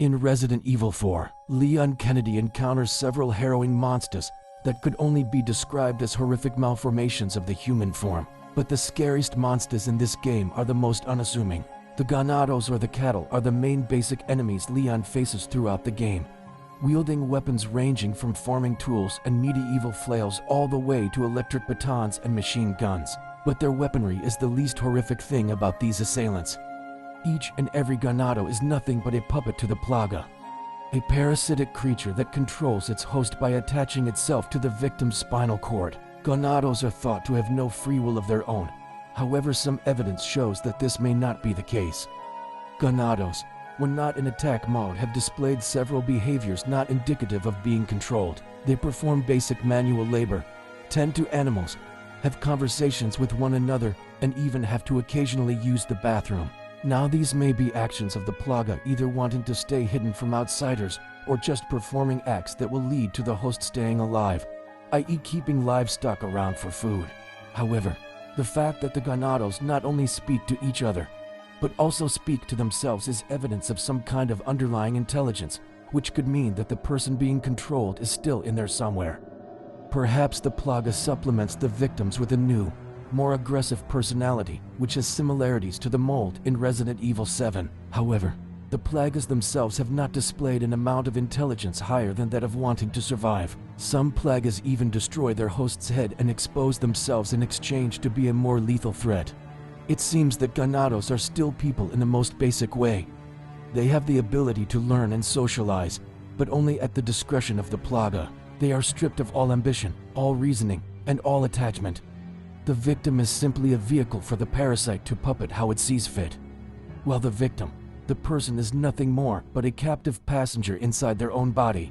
In Resident Evil 4, Leon Kennedy encounters several harrowing monsters that could only be described as horrific malformations of the human form. But the scariest monsters in this game are the most unassuming. The ganados or the cattle are the main basic enemies Leon faces throughout the game, wielding weapons ranging from farming tools and medieval flails all the way to electric batons and machine guns. But their weaponry is the least horrific thing about these assailants. Each and every ganado is nothing but a puppet to the plaga, a parasitic creature that controls its host by attaching itself to the victim's spinal cord. Ganados are thought to have no free will of their own. However, some evidence shows that this may not be the case. Ganados, when not in attack mode, have displayed several behaviors not indicative of being controlled. They perform basic manual labor, tend to animals, have conversations with one another, and even have to occasionally use the bathroom. Now, these may be actions of the plaga, either wanting to stay hidden from outsiders or just performing acts that will lead to the host staying alive, i.e. keeping livestock around for food. However, the fact that the ganados not only speak to each other, but also speak to themselves is evidence of some kind of underlying intelligence, which could mean that the person being controlled is still in there somewhere. Perhaps the plaga supplements the victims with a new, more aggressive personality, which has similarities to the mold in Resident Evil 7. However, the plagas themselves have not displayed an amount of intelligence higher than that of wanting to survive. Some plagas even destroy their host's head and expose themselves in exchange to be a more lethal threat. It seems that ganados are still people in the most basic way. They have the ability to learn and socialize, but only at the discretion of the plaga. They are stripped of all ambition, all reasoning, and all attachment. The victim is simply a vehicle for the parasite to puppet how it sees fit. While the victim, the person, is nothing more but a captive passenger inside their own body.